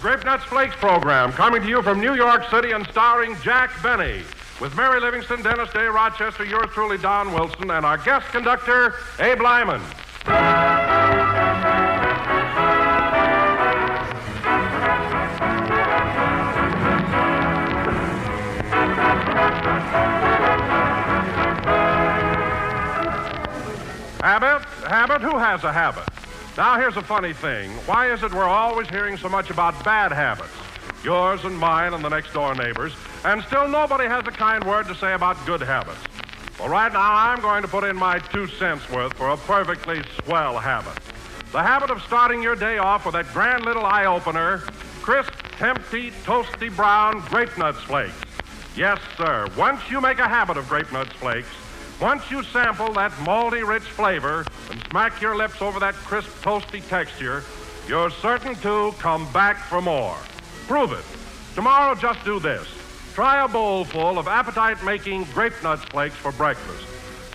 Grape Nuts Flakes program, coming to you from New York City and starring Jack Benny. With Mary Livingston, Dennis Day, Rochester, yours truly, Don Wilson, and our guest conductor, Abe Lyman. Habit? Who has a habit? Now, here's a funny thing. Why is it we're always hearing so much about bad habits? Yours and mine and the next-door neighbors. And still nobody has a kind word to say about good habits. Well, right now, I'm going to put in my 2 cents worth for a perfectly swell habit. The habit of starting your day off with that grand little eye-opener, crisp, tempty, toasty brown Grape Nuts Flakes. Yes, sir. Once you make a habit of Grape Nuts Flakes, once you sample that malty, rich flavor and smack your lips over that crisp, toasty texture, you're certain to come back for more. Prove it. Tomorrow, just do this. Try a bowl full of appetite-making Grape Nuts Flakes for breakfast.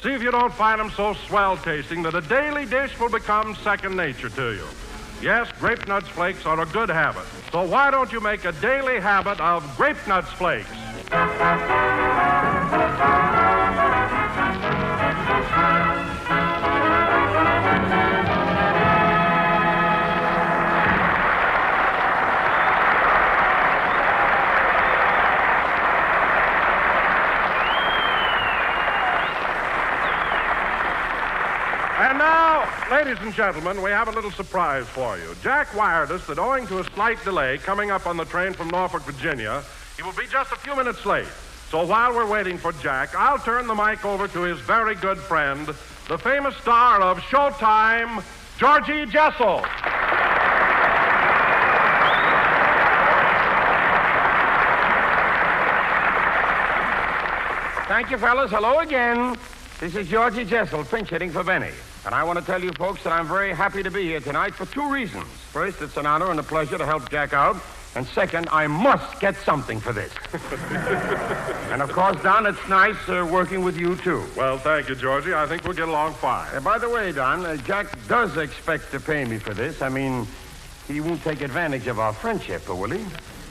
See if you don't find them so swell-tasting that a daily dish will become second nature to you. Yes, Grape Nuts Flakes are a good habit. So why don't you make a daily habit of Grape Nuts Flakes? And now, ladies and gentlemen, we have a little surprise for you. Jack wired us that owing to a slight delay coming up on the train from Norfolk, Virginia, he will be just a few minutes late. So while we're waiting for Jack, I'll turn the mic over to his very good friend, the famous star of Showtime, Georgie Jessel. Thank you, fellas. Hello again. This is Georgie Jessel, pinch hitting for Benny. And I want to tell you folks that I'm very happy to be here tonight for 2 reasons. First, it's an honor and a pleasure to help Jack out. And second, I must get something for this. And, of course, Don, it's nice working with you, too. Well, thank you, Georgie. I think we'll get along fine. By the way, Don, Jack does expect to pay me for this. I mean, he won't take advantage of our friendship, will he?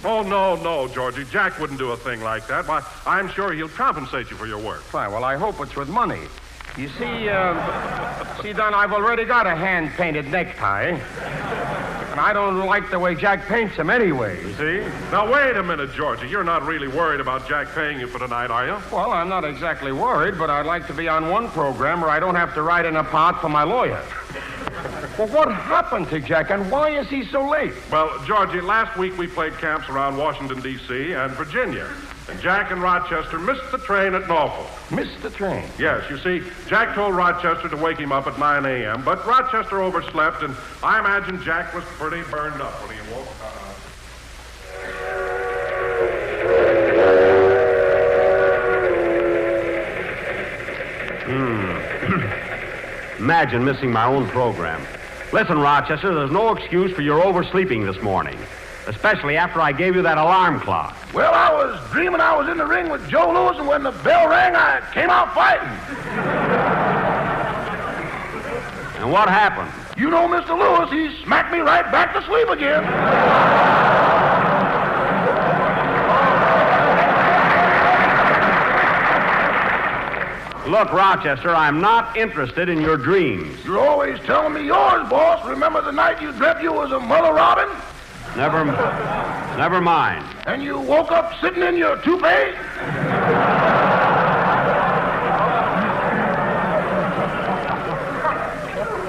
Oh, no, Georgie. Jack wouldn't do a thing like that. Why, I'm sure he'll compensate you for your work. Fine. Well, I hope it's with money. You see, Don, I've already got a hand-painted necktie. And I don't like the way Jack paints them anyway, you see? Now, wait a minute, Georgie. You're not really worried about Jack paying you for tonight, are you? Well, I'm not exactly worried, but I'd like to be on one program where I don't have to write in a part for my lawyer. Well, what happened to Jack, and why is he so late? Well, Georgie, last week we played camps around Washington, D.C. and Virginia. And Jack and Rochester missed the train at Norfolk. Missed the train? Yes, you see, Jack told Rochester to wake him up at 9 a.m., but Rochester overslept, and I imagine Jack was pretty burned up when he woke up. Imagine missing my own program. Listen, Rochester, there's no excuse for your oversleeping this morning, especially after I gave you that alarm clock. Well, I was dreaming I was in the ring with Joe Louis, and when the bell rang, I came out fighting. And what happened? You know, Mr. Lewis, he smacked me right back to sleep again. Look, Rochester, I'm not interested in your dreams. You're always telling me yours, boss. Remember the night you dreamt you was a mother robin? Never mind. And you woke up sitting in your toupee?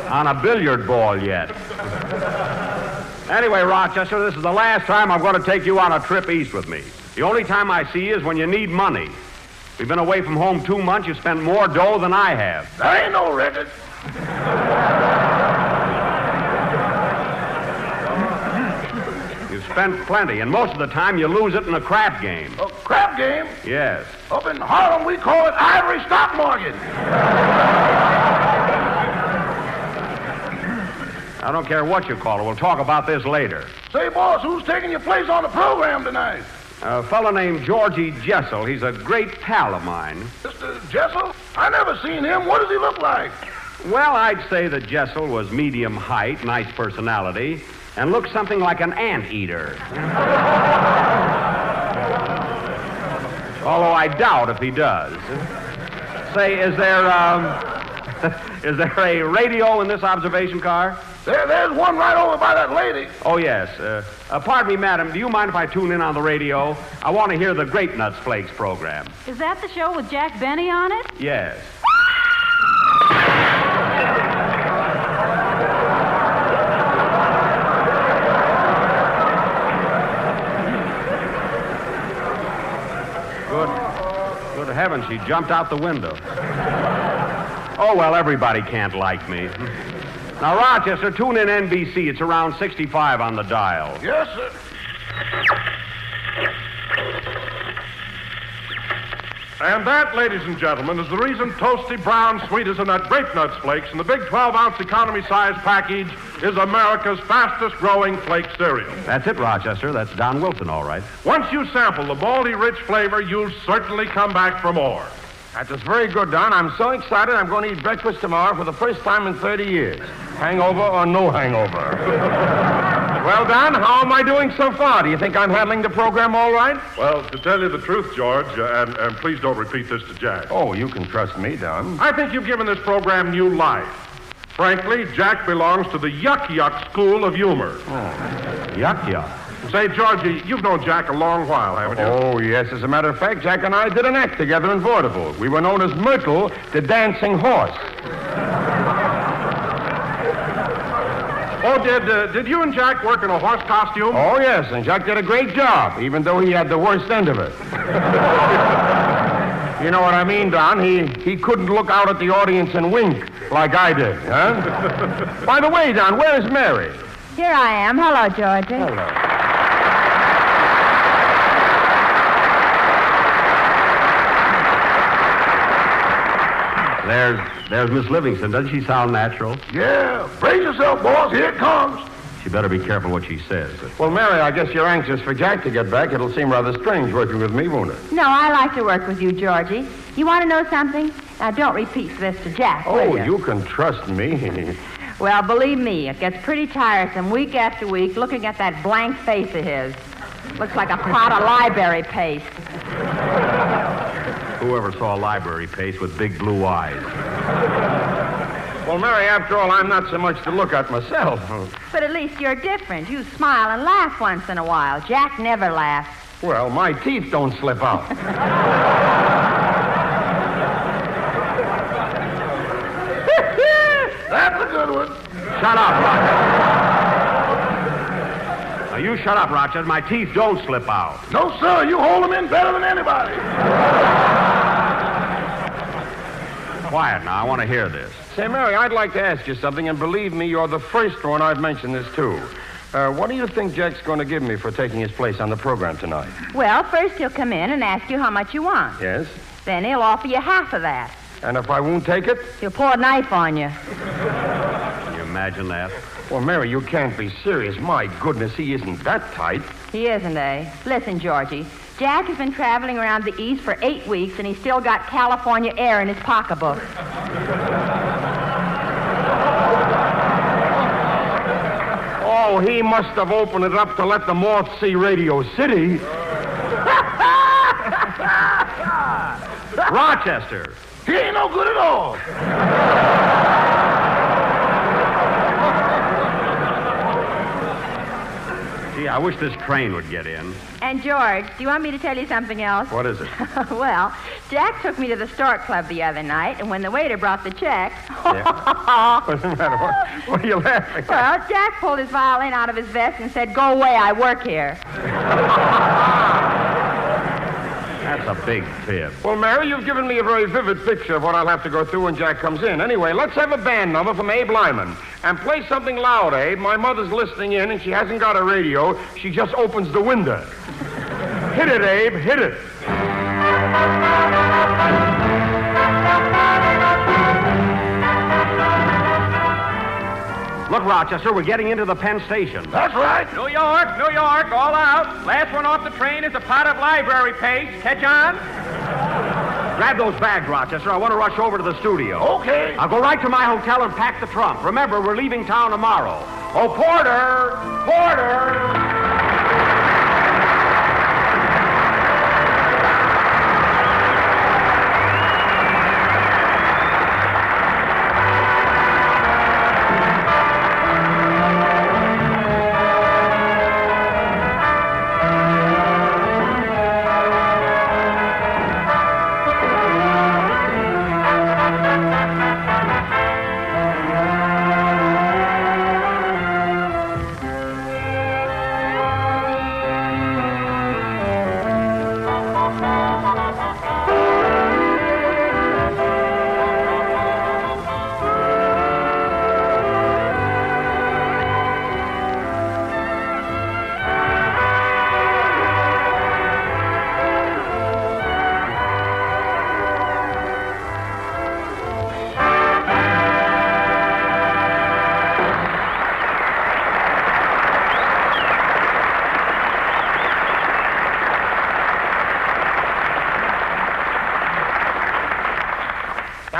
On a billiard ball yet. Anyway, Rochester, this is the last time I'm going to take you on a trip east with me. The only time I see you is when you need money. We've been away from home 2 months. You've spent more dough than I have. That ain't no record. You've spent plenty, and most of the time you lose it in a crap game. A crap game? Yes. Up in Harlem, we call it ivory stock market. I don't care what you call it. We'll talk about this later. Say, boss, who's taking your place on the program tonight? A fellow named Georgie Jessel. He's a great pal of mine. Mr. Jessel? I never seen him. What does he look like? Well, I'd say that Jessel was medium height, nice personality, and looks something like an anteater. Although I doubt if he does. Say, is there a radio in this observation car? There's one right over by that lady. Oh, yes. Pardon me, madam. Do you mind if I tune in on the radio? I want to hear the Grape Nuts Flakes program. Is that the show with Jack Benny on it? Yes. Good heavens, she jumped out the window. Oh, well, everybody can't like me. Now, Rochester, tune in NBC. It's around 65 on the dial. Yes, sir. And that, ladies and gentlemen, is the reason Toasty Brown Sweet as a Nut Grape Nuts Flakes in the big 12-ounce economy size package is America's fastest-growing flake cereal. That's it, Rochester. That's Don Wilson, all right. Once you sample the malty, rich flavor, you'll certainly come back for more. That was very good, Don. I'm so excited I'm going to eat breakfast tomorrow for the first time in 30 years. Hangover or no hangover. Well, Don, how am I doing so far? Do you think I'm handling the program all right? Well, to tell you the truth, George, and please don't repeat this to Jack. Oh, you can trust me, Don. I think you've given this program new life. Frankly, Jack belongs to the yuck-yuck school of humor. Yuck. Say, Georgie, you've known Jack a long while, haven't you? Oh, yes. As a matter of fact, Jack and I did an act together in vaudeville. We were known as Myrtle, the Dancing Horse. Oh, did you and Jack work in a horse costume? Oh, yes, and Jack did a great job, even though he had the worst end of it. You know what I mean, Don? He couldn't look out at the audience and wink like I did, huh? By the way, Don, where is Mary? Here I am. Hello, Georgie. Hello. There's Miss Livingston. Doesn't she sound natural? Yeah, brace yourself, boys. Here it comes. She better be careful what she says. Well, Mary, I guess you're anxious for Jack to get back. It'll seem rather strange working with me, won't it? No, I like to work with you, Georgie. You want to know something? Now, don't repeat this to Jack, will you can trust me. Well, believe me, it gets pretty tiresome week after week looking at that blank face of his. Looks like a pot of library paste. Whoever saw a library paste with big blue eyes? Well, Mary, after all, I'm not so much to look at myself. But at least you're different. You smile and laugh once in a while. Jack never laughs. Well, my teeth don't slip out. That's a good one. Shut up, Rochester. Now, you shut up, Rochester. My teeth don't slip out. No, sir. You hold them in better than anybody. Quiet now. I want to hear this. Say, Mary, I'd like to ask you something, and believe me, you're the first one I've mentioned this to. What do you think Jack's going to give me for taking his place on the program tonight? Well, first he'll come in and ask you how much you want. Yes? Then he'll offer you half of that. And if I won't take it? He'll pull a knife on you. Can you imagine that? Well, Mary, you can't be serious. My goodness, he isn't that tight. He isn't, eh? Listen, Georgie. Jack has been traveling around the East for 8 weeks, and he's still got California air in his pocketbook. Oh, he must have opened it up to let the moth see Radio City. Rochester. He ain't no good at all. Gee, I wish this train would get in. And, George, do you want me to tell you something else? What is it? Well, Jack took me to the Stork Club the other night, and when the waiter brought the check... What's the matter? What are you laughing at? Well, Jack pulled his violin out of his vest and said, "Go away, I work here." That's a big fib. Well, Mary, you've given me a very vivid picture of what I'll have to go through when Jack comes in. Anyway, let's have a band number from Abe Lyman. And play something loud, Abe. My mother's listening in, and she hasn't got a radio. She just opens the window. Hit it, Abe. Hit it. Look, Rochester, we're getting into the Penn Station. That's right. New York, all out. Last one off the train is a pot of library paste. Catch on? Grab those bags, Rochester. I want to rush over to the studio. Okay. I'll go right to my hotel and pack the trunk. Remember, we're leaving town tomorrow. Oh, Porter! Porter!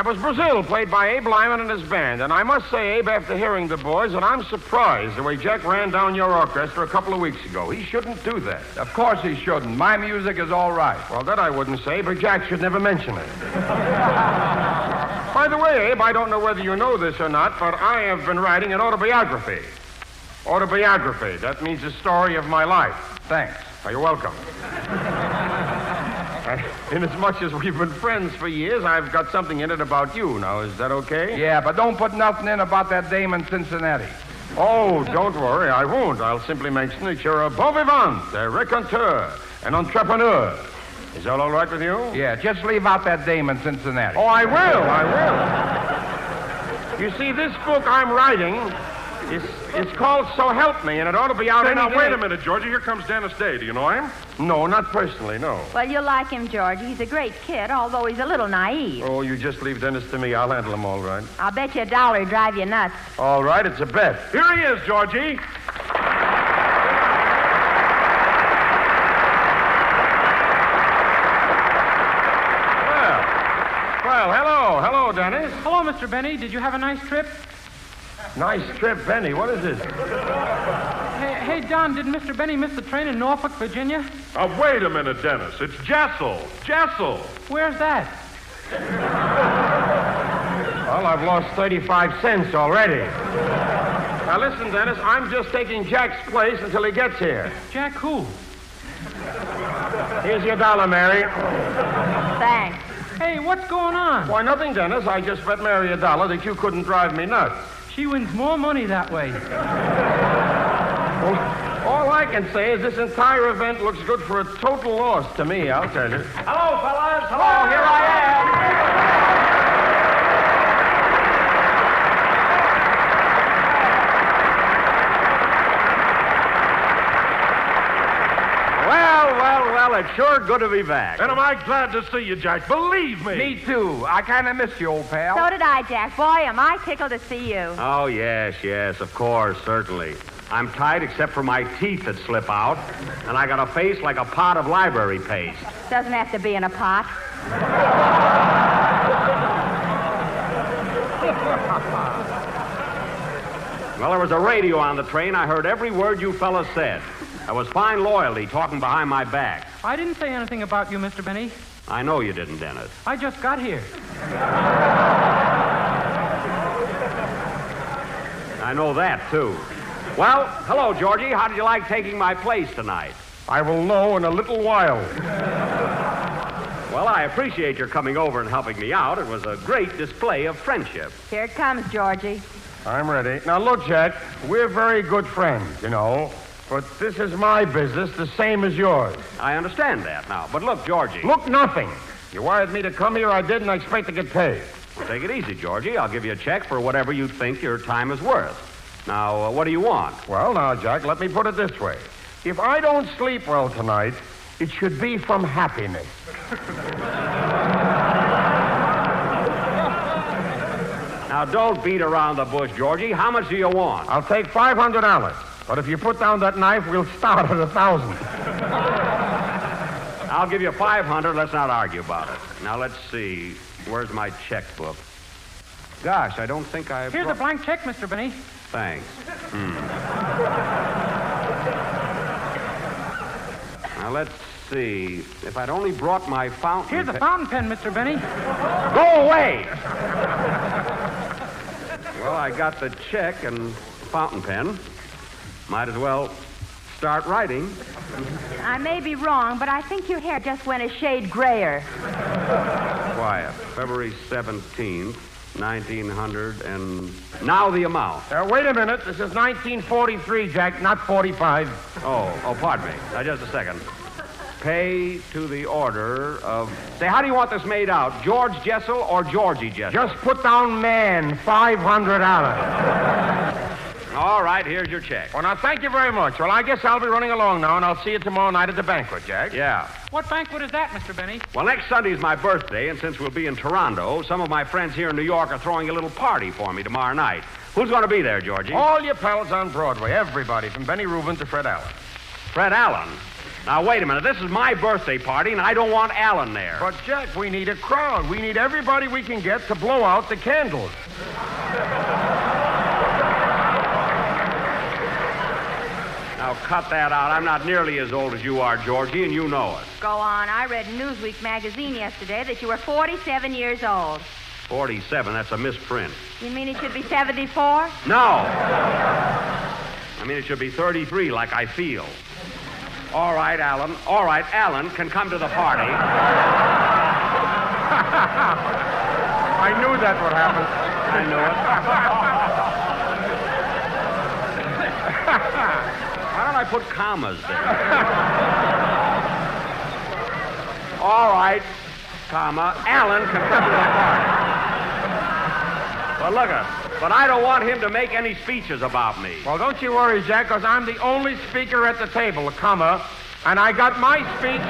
That was Brazil, played by Abe Lyman and his band. And I must say, Abe, after hearing the boys, that I'm surprised the way Jack ran down your orchestra a couple of weeks ago. He shouldn't do that. Of course he shouldn't. My music is all right. Well, that I wouldn't say, but Jack should never mention it. By the way, Abe, I don't know whether you know this or not, but I have been writing an autobiography. Autobiography. That means the story of my life. Thanks. Oh, you're welcome. Inasmuch as we've been friends for years, I've got something in it about you. Now, is that okay? Yeah, but don't put nothing in about that dame in Cincinnati. Oh, don't worry, I won't. I'll simply mention that you're a bon vivant, a raconteur, an entrepreneur. Is that all right with you? Yeah, just leave out that dame in Cincinnati. Oh, I will. You see, this book I'm writing it's called So Help Me, and it ought to be out Say, any now, day. wait a minute, Georgie. Here comes Dennis Day. Do you know him? No, not personally, no. Well, you'll like him, Georgie. He's a great kid, although he's a little naive. Oh, you just leave Dennis to me. I'll handle him all right. I'll bet you $1 he'll drive you nuts. All right, it's a bet. Here he is, Georgie. Well, hello, Dennis. Hello, Mr. Benny. Did you have a nice trip? Nice trip, Benny. What is this? Hey, Don, did Mr. Benny miss the train in Norfolk, Virginia? Wait a minute, Dennis. It's Jessel. Jessel. Where's that? Well, I've lost 35 cents already. Now, listen, Dennis, I'm just taking Jack's place until he gets here. Jack who? Here's your $1, Mary. Thanks. Hey, what's going on? Why, nothing, Dennis. I just bet Mary $1 that you couldn't drive me nuts. She wins more money that way. Well, all I can say is this entire event looks good for a total loss to me, I'll tell you. Hello, fellas. Hello, here I am. Well, it's sure good to be back. And am I glad to see you, Jack. Believe me. Me too. I kind of miss you, old pal. So did I, Jack. Boy, am I tickled to see you. Oh, yes, of course, certainly. I'm tight except for my teeth that slip out, and I got a face like a pot of library paste. Doesn't have to be in a pot. Well, there was a radio on the train. I heard every word you fellas said. That was fine loyalty talking behind my back. I didn't say anything about you, Mr. Benny. I know you didn't, Dennis. I just got here. I know that, too. Well, hello, Georgie. How did you like taking my place tonight? I will know in a little while. Well, I appreciate your coming over and helping me out. It was a great display of friendship. Here it comes, Georgie. I'm ready. Now, look, Jack, we're very good friends, you know. But this is my business, the same as yours. I understand that now. But look, Georgie. Look, nothing. You wired me to come here, I did, and I expect to get paid. Well, take it easy, Georgie. I'll give you a check for whatever you think your time is worth. Now, what do you want? Well, now, Jack, let me put it this way. If I don't sleep well tonight, it should be from happiness. Now, don't beat around the bush, Georgie. How much do you want? I'll take $500. But if you put down that knife, we'll start at 1,000. I'll give you $500. Let's not argue about it. Now, let's see. Where's my checkbook? Gosh, I don't think I've... Here's a blank check, Mr. Benny. Thanks. Now, let's see. If I'd only brought my fountain Here's a fountain pen, Mr. Benny. Go away! Well, I got the check and fountain pen. Might as well start writing. I may be wrong, but I think your hair just went a shade grayer. Quiet. February 17th, 1900, and now the amount. Wait a minute. This is 1943, Jack, not 45. Oh, pardon me. Now, just a second. Pay to the order of... Say, how do you want this made out? George Jessel or Georgie Jessel? Just put down man, $500. All right, here's your check. Well, now, thank you very much. Well, I guess I'll be running along now, and I'll see you tomorrow night at the banquet, Jack. Yeah. What banquet is that, Mr. Benny? Well, next Sunday's my birthday, and since we'll be in Toronto, some of my friends here in New York are throwing a little party for me tomorrow night. Who's going to be there, Georgie? All your pals on Broadway, everybody, from Benny Rubin to Fred Allen. Fred Allen. Now, wait a minute. This is my birthday party, and I don't want Allen there. But, Jack, we need a crowd. We need everybody we can get to blow out the candles. Now, cut that out. I'm not nearly as old as you are, Georgie, and you know it. Go on. I read in Newsweek magazine yesterday that you were 47 years old. 47, that's a misprint. You mean it should be 74? No. I mean, it should be 33, like I feel. All right, Alan. All right, Alan can come to the party. I knew that would happen. I knew it. Why don't I put commas there? All right, comma, Alan can come to the party. Well, look but I don't want him to make any speeches about me. Well, don't you worry, Jack, because I'm the only speaker at the table, comma, and I got my speech.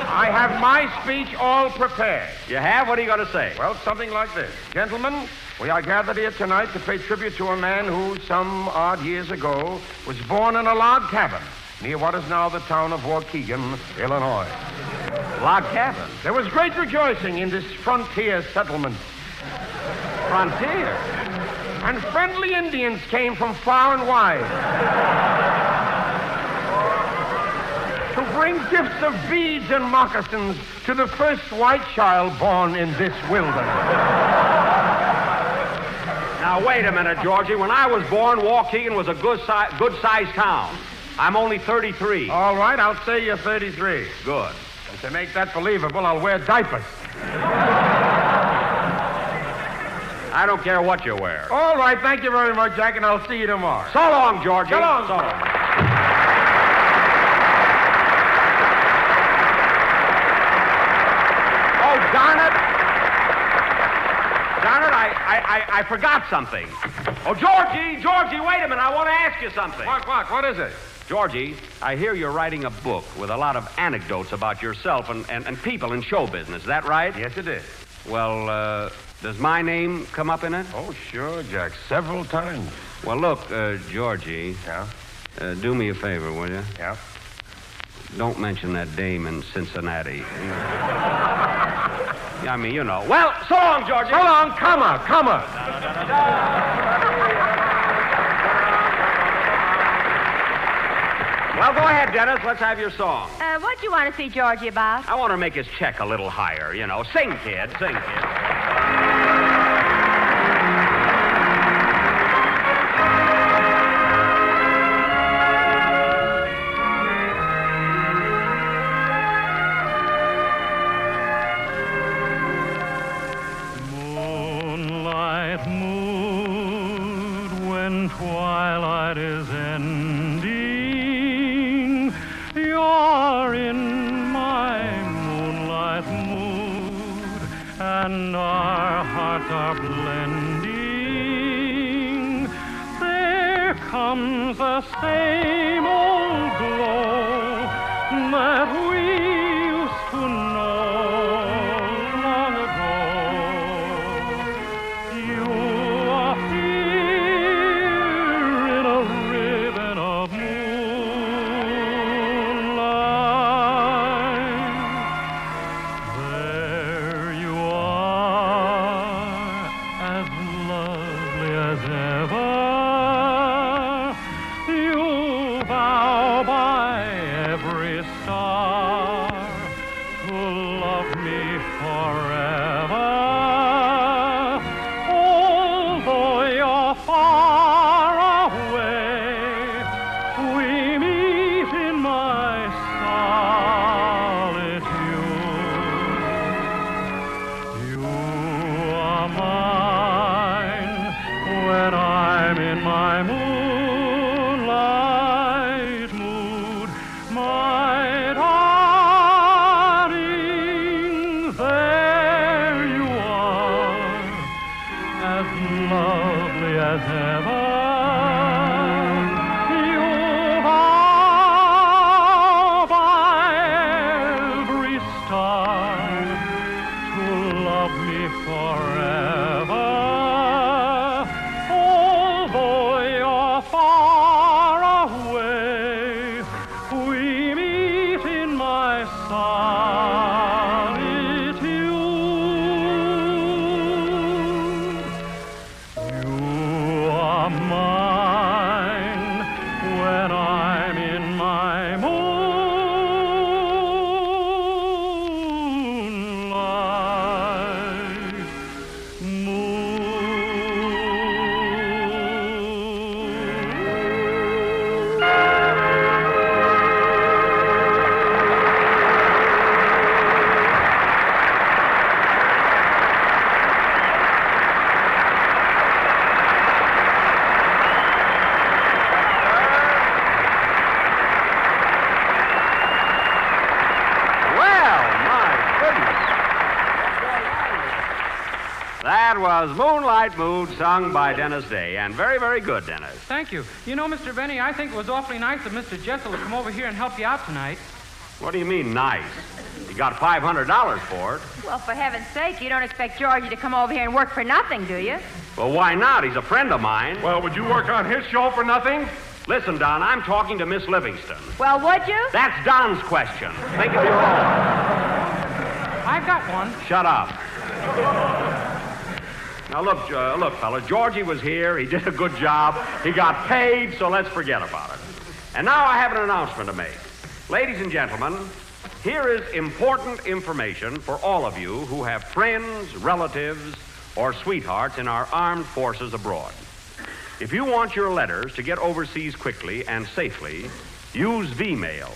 I have my speech all prepared. You have? What are you going to say? Well, something like this. Gentlemen, we are gathered here tonight to pay tribute to a man who, some odd years ago, was born in a log cabin near what is now the town of Waukegan, Illinois. Log cabin? There was great rejoicing in this frontier settlement. Frontier? And friendly Indians came from far and wide to bring gifts of beads and moccasins to the first white child born in this wilderness. Now, wait a minute, Georgie. When I was born, Waukegan was a good-sized town. I'm only 33. All right, I'll say you're 33. Good. And to make that believable, I'll wear diapers. I don't care what you wear. All right, thank you very much, Jack, and I'll see you tomorrow. So long, Georgie. So long. So long. Oh, darn it. Darn it, I forgot something. Oh, Georgie, wait a minute. I want to ask you something. What is it? Georgie, I hear you're writing a book with a lot of anecdotes about yourself and people in show business. Is that right? Yes, it is. Well, does my name come up in it? Oh, sure, Jack. Several times. Well, look, Georgie. Yeah? Do me a favor, will you? Yeah? Don't mention that dame in Cincinnati. Yeah, I mean, you know. Well, so long, Georgie. So long. Comma. Well, go ahead, Dennis. Let's have your song. What do you want to see Georgie about? I want to make his check a little higher, you know. Sing, kid. Sing, kid. Moonlight mood when twilight is ending, you're in my moonlight mood, and how by every star to love me forever. Although you're far away, we meet in my solitude. You are mine when I'm in my moonlight mood, my darling. There you are, as lovely as ever. You are by every star to love me forever. Although you're far away, we meet in my solitude. You are mine when I'm in my moonlight mood. Well, my goodness. That was Moonlight Mood, sung by Dennis Day, and very, very good, Dennis. Thank you. You know, Mr. Benny, I think it was awfully nice of Mr. Jessel to come over here and help you out tonight. What do you mean, nice? You got $500 for it. Well, for heaven's sake, you don't expect Georgie to come over here and work for nothing, do you? Well, why not? He's a friend of mine. Well, would you work on his show for nothing? Listen, Don, I'm talking to Miss Livingston. Well, would you? That's Don's question. Think of your own. I've got one. Shut up. Now, look, fella, Georgie was here. He did a good job. He got paid, so let's forget about it. And now I have an announcement to make. Ladies and gentlemen, here is important information for all of you who have friends, relatives, or sweethearts in our armed forces abroad. If you want your letters to get overseas quickly and safely, use V-mail,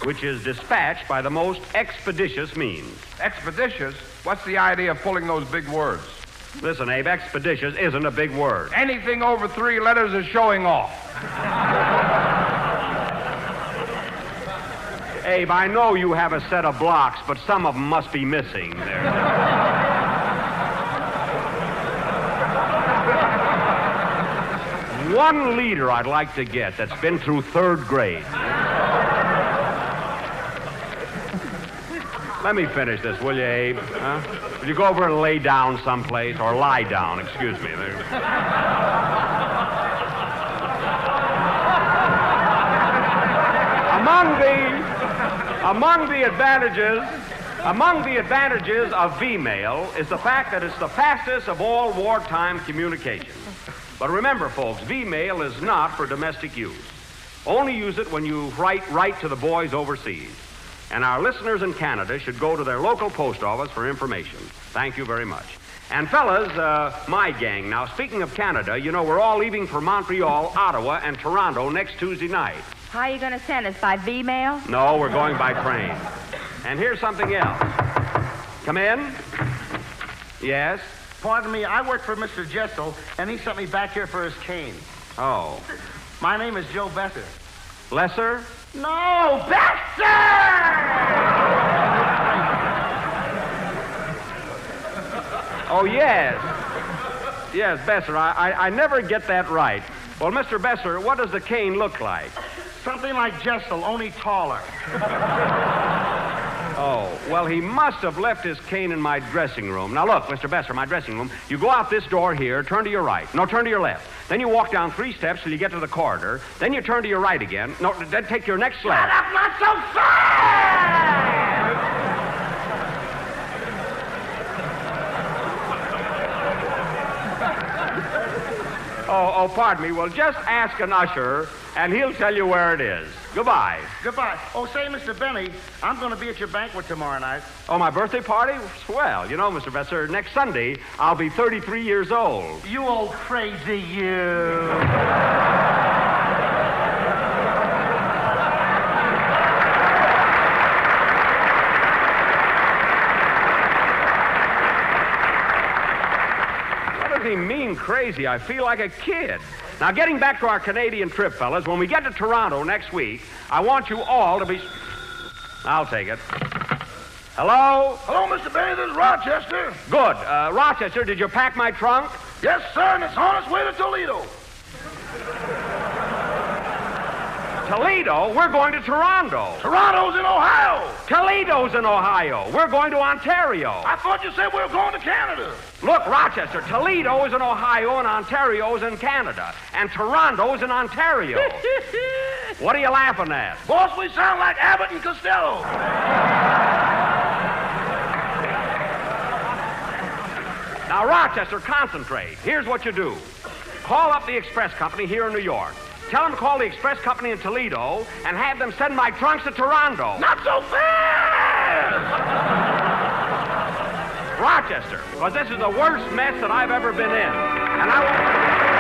which is dispatched by the most expeditious means. Expeditious? What's the idea of pulling those big words? Listen, Abe, expeditious isn't a big word. Anything over 3 letters is showing off. Abe, I know you have a set of blocks, but some of them must be missing there. One leader I'd like to get that's been through 3rd grade. Let me finish this, will you, Abe? Huh? Will you go over and lay down someplace, or lie down, excuse me. Among the advantages of V-mail is the fact that it's the fastest of all wartime communications. But remember, folks, V-mail is not for domestic use. Only use it when you write to the boys overseas. And our listeners in Canada should go to their local post office for information. Thank you very much. And fellas, my gang, now speaking of Canada, you know, we're all leaving for Montreal, Ottawa, and Toronto next Tuesday night. How are you going to send us? By V-mail? No, we're going by train. And here's something else. Come in. Yes? Pardon me, I work for Mr. Jessel, and he sent me back here for his cane. Oh. My name is Joe Besser. Lesser? No, Besser! Oh, yes. Yes, Besser. I never get that right. Well, Mr. Besser, what does the cane look like? Something like Jessel, only taller. Oh, well, he must have left his cane in my dressing room. Now, look, Mr. Besser, my dressing room, you go out this door here, turn to your right. No, turn to your left. Then you walk down 3 steps till you get to the corridor. Then you turn to your right again. No, then take your next left. Shut up, not so fast! Oh, pardon me. Well, just ask an usher, and he'll tell you where it is. Goodbye. Goodbye. Oh, say, Mr. Benny, I'm going to be at your banquet tomorrow night. Oh, my birthday party? Well, you know, Mr. Besser, next Sunday, I'll be 33 years old. You old crazy you. What does he mean, crazy? I feel like a kid. Now, getting back to our Canadian trip, fellas, when we get to Toronto next week, I want you all to be... I'll take it. Hello? Hello, Mr. Benny. This is Rochester. Good. Rochester, did you pack my trunk? Yes, sir, and it's on its way to Toledo. Toledo? We're going to Toronto. Toronto's in Ohio. Toledo's in Ohio. We're going to Ontario. I thought you said we were going to Canada. Look, Rochester, Toledo is in Ohio and Ontario's in Canada. And Toronto's in Ontario. What are you laughing at? Boss, we sound like Abbott and Costello. Now, Rochester, concentrate. Here's what you do. Call up the express company here in New York. Tell them to call the express company in Toledo and have them send my trunks to Toronto. Not so fast! Rochester, because this is the worst mess that I've ever been in. And I...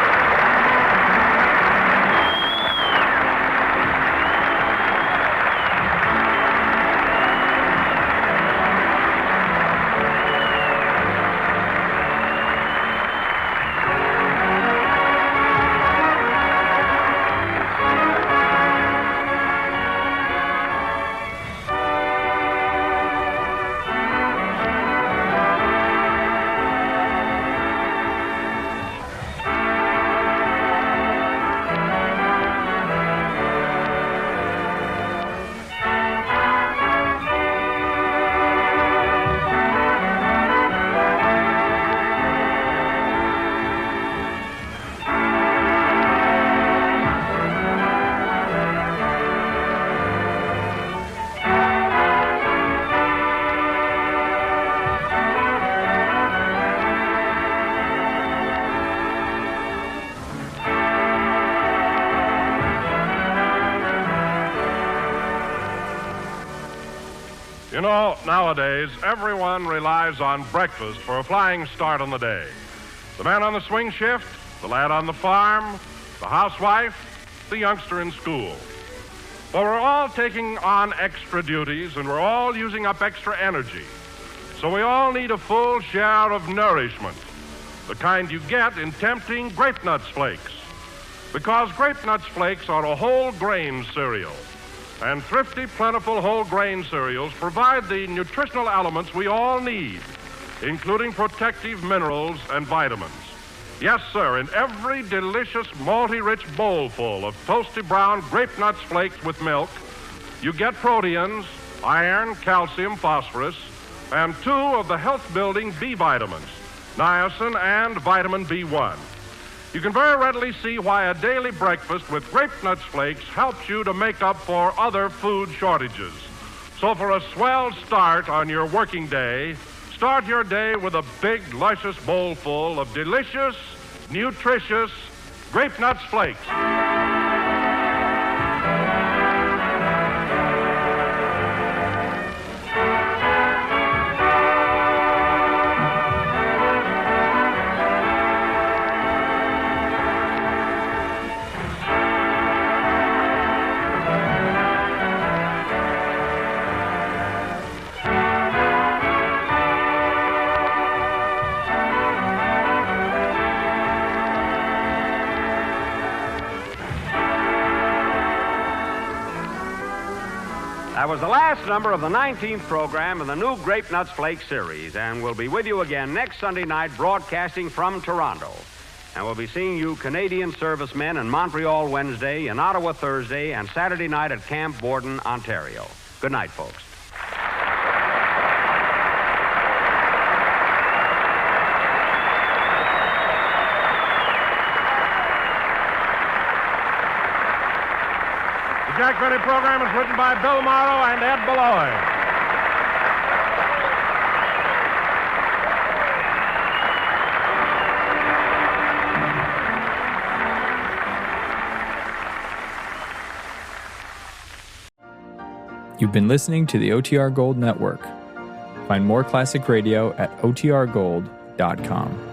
You know, nowadays, everyone relies on breakfast for a flying start on the day. The man on the swing shift, the lad on the farm, the housewife, the youngster in school. But we're all taking on extra duties, and we're all using up extra energy. So we all need a full share of nourishment, the kind you get in tempting Grape Nuts Flakes. Because Grape Nuts Flakes are a whole grain cereal. And thrifty, plentiful whole grain cereals provide the nutritional elements we all need, including protective minerals and vitamins. Yes, sir, in every delicious, malty-rich bowlful of toasty brown Grape Nuts Flakes with milk, you get proteins, iron, calcium, phosphorus, and 2 of the health-building B vitamins, niacin and vitamin B1. You can very readily see why a daily breakfast with Grape Nuts Flakes helps you to make up for other food shortages. So for a swell start on your working day, start your day with a big, luscious bowl full of delicious, nutritious Grape Nuts Flakes. That was the last number of the 19th program in the new Grape Nuts Flake series, and we'll be with you again next Sunday night broadcasting from Toronto. And we'll be seeing you Canadian servicemen in Montreal Wednesday, in Ottawa Thursday, and Saturday night at Camp Borden, Ontario. Good night, folks. The Jack Benny program is written by Bill Morrow and Ed Beloy. You've been listening to the OTR Gold Network. Find more classic radio at otrgold.com.